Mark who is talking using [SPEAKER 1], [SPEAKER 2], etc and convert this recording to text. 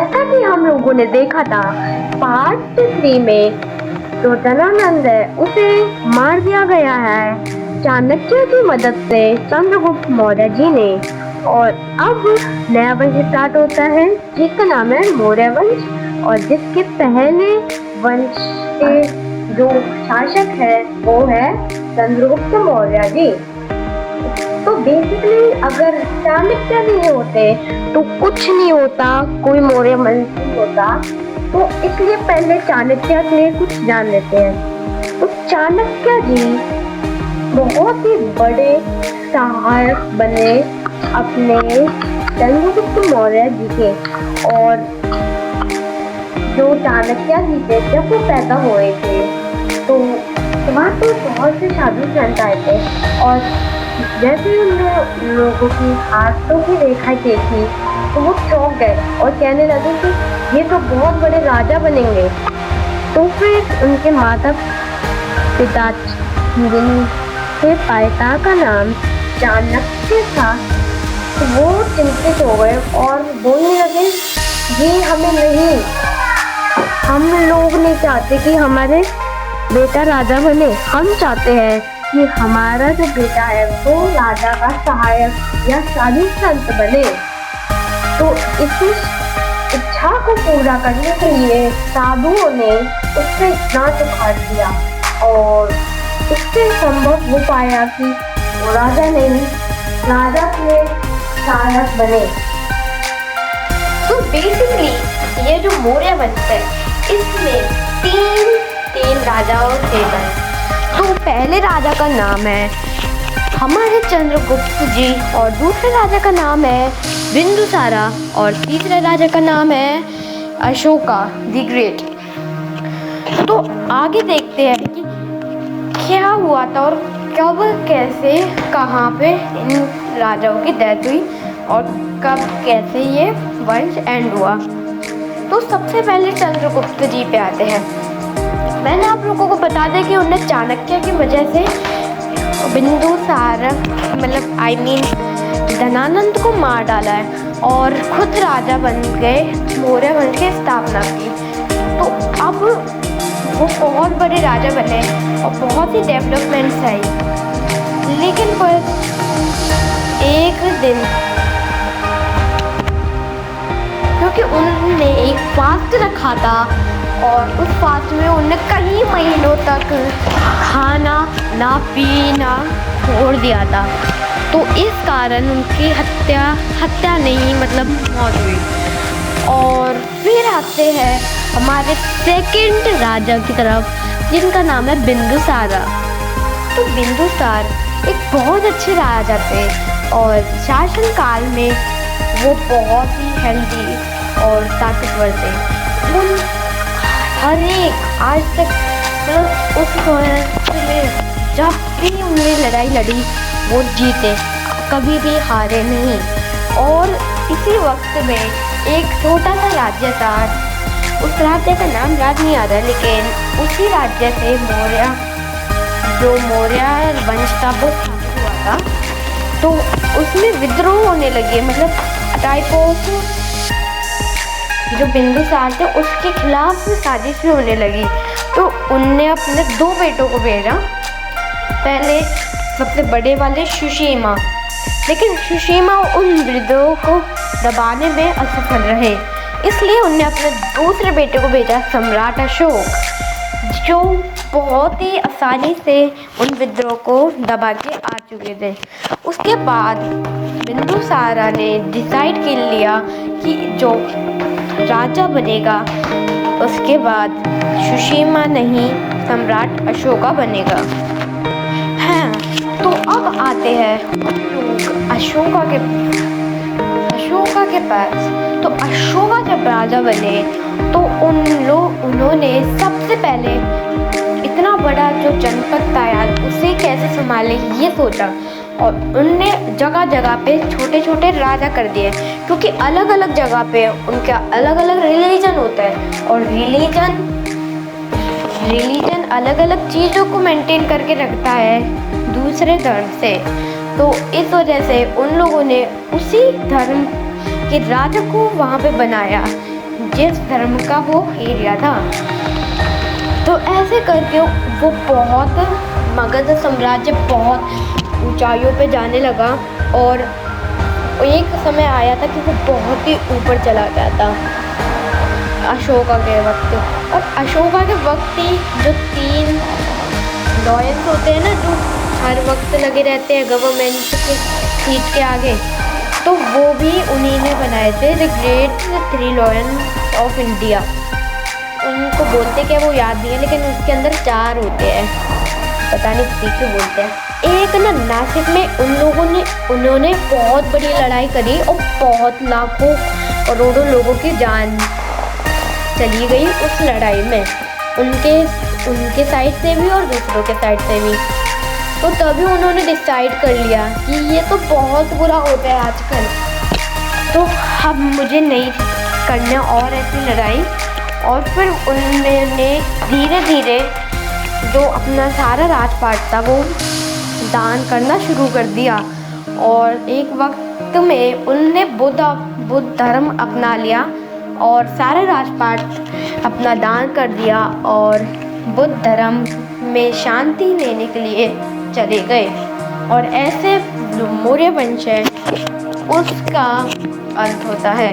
[SPEAKER 1] जैसा कि हम लोगों ने देखा था पार्ट 3 में, जो धनानंद है उसे मार दिया गया है चाणक्य की मदद से चंद्रगुप्त मौर्य जी ने। और अब नया वंश स्टार्ट होता है जिसका नाम है मौर्य वंश, और जिसके पहले वंश के जो शासक है वो है चंद्रगुप्त मौर्य जी। तो बेसिकली अगर चाणक्य नहीं होते तो कुछ नहीं होता, कोई मौर्य वंश नहीं होता। तो इसलिए पहले चाणक्य से कुछ जान लेते हैं। तो चाणक्य जी बहुत ही बड़े सहायक बने अपने चंद्रगुप्त मौर्य जी के। और जो चाणक्य जी थे जब वो पैदा हुए थे तो वहाँ तो बहुत से साधु संत आए थे, और जैसे उन लोगों की हाथों की रेखा देखी तो वो चौंक गए और कहने लगे कि ये तो बहुत बड़े राजा बनेंगे। तो फिर उनके माता पिता जिनके पिता का नाम चाणक्य था, तो वो चिंतित हो गए और बोलने लगे ये हमें नहीं, हम लोग नहीं चाहते कि हमारे बेटा राजा बने, हम चाहते हैं कि हमारा जो बेटा है वो राजा का सहायक या साधु संत बने। तो इस इच्छा को पूरा करने के लिए साधुओं ने उससे दांत उखाड़ दिया और इससे संभव हो पाया कि वो राजा नहीं, राजा के सहायक बने। तो बेसिकली ये जो मौर्य वंश है इसमें तीन राजाओं थे। तो पहले राजा का नाम है हमारे चंद्रगुप्त जी, और दूसरे राजा का नाम है बिंदुसारा, और तीसरे राजा का नाम है अशोका द ग्रेट। तो आगे देखते हैं कि क्या हुआ था और कब कैसे कहाँ पे इन राजाओं की डेथ हुई और कब कैसे ये वंश एंड हुआ। तो सबसे पहले चंद्रगुप्त जी पे आते हैं। मैंने आप लोगों को बता दें कि उन्हें चाणक्य की वजह से बिंदुसार धनानंद को मार डाला है और खुद राजा बन गए, मौर्य वंश की स्थापना की। तो अब वो बहुत बड़े राजा बने और बहुत ही डेवलपमेंट्स आई। लेकिन पर एक दिन क्योंकि उन्होंने एक फास्ट रखा था और उस फास्ट में उन्होंने कई महीनों तक खाना ना पीना छोड़ दिया था, तो इस कारण उनकी हत्या नहीं मौत हुई। और फिर आते हैं हमारे सेकंड राजा की तरफ जिनका नाम है बिंदुसारा। तो बिंदुसार एक बहुत अच्छे राजा थे और शासन काल में वो बहुत ही हेल्दी और ताकतवर थे। उन हर एक आज तक उस में जब भी उन्होंने लड़ाई लड़ी वो जीते, कभी भी हारे नहीं। और इसी वक्त में एक छोटा सा राज्य था, उस राज्य का नाम याद नहीं आ रहा, लेकिन उसी राज्य से मौर्य वंश का वो स्थापित हुआ था। तो उसमें विद्रोह होने लगे, टाइप ऑफ जो बिंदुसार थे उसके खिलाफ साजिश भी होने लगी। तो उनने अपने 2 बेटों को भेजा, पहले सबसे बड़े वाले सुसीमा, लेकिन सुसीमा उन विद्रोह को दबाने में असफल रहे, इसलिए उनने अपने दूसरे बेटे को भेजा सम्राट अशोक, जो बहुत ही आसानी से उन विद्रोह को दबा के आ चुके थे। उसके बाद बिंदुसारा ने डिसाइड कर लिया कि जो राजा बनेगा उसके बाद सुसीमा नहीं सम्राट अशोका बनेगा। हाँ, तो अब आते हैं लोग अशोका के पास। तो अशोका जब राजा बने तो उन्होंने सबसे पहले इतना बड़ा जो जनपद था यार उसे कैसे संभाले ये सोचा, और उनने जगह जगह पे छोटे छोटे राजा कर दिए, क्योंकि अलग अलग जगह पे उनका अलग अलग रिलीजन होता है और रिलीजन अलग अलग चीज़ों को मेंटेन करके रखता है दूसरे धर्म से। तो इस वजह से उन लोगों ने उसी धर्म के राजा को वहाँ पे बनाया जिस धर्म का वो एरिया था। तो ऐसे करके वो बहुत मगध साम्राज्य बहुत ऊंचाइयों पे जाने लगा और एक समय आया था कि वो बहुत ही ऊपर चला गया था अशोका के वक्त। और अशोका के वक्त ही जो 3 लॉयंस होते हैं ना, जो हर वक्त लगे रहते हैं गवर्नमेंट के सीट के आगे, तो वो भी उन्हीं ने बनाए थे, the great 3 lions of India. उनको बोलते क्या वो याद नहीं है, लेकिन उसके अंदर 4 होते हैं, पता नहीं किसी को बोलते हैं। एक ना नासिक में उन्होंने बहुत बड़ी लड़ाई करी और बहुत लाखों करोड़ों लोगों की जान चली गई उस लड़ाई में, उनके साइड से भी और दूसरों के साइड से भी। तो तभी उन्होंने डिसाइड कर लिया कि ये तो बहुत बुरा होता है आजकल, तो अब मुझे नहीं करना और ऐसी लड़ाई। और फिर उन्होंने धीरे धीरे जो अपना सारा राजपाट था वो दान करना शुरू कर दिया। और एक वक्त में उन्होंने बुद्ध धर्म अपना लिया और सारा राजपाट अपना दान कर दिया और बुद्ध धर्म में शांति लेने के लिए चले गए। और ऐसे जो मौर्य वंश है उसका अंत होता है।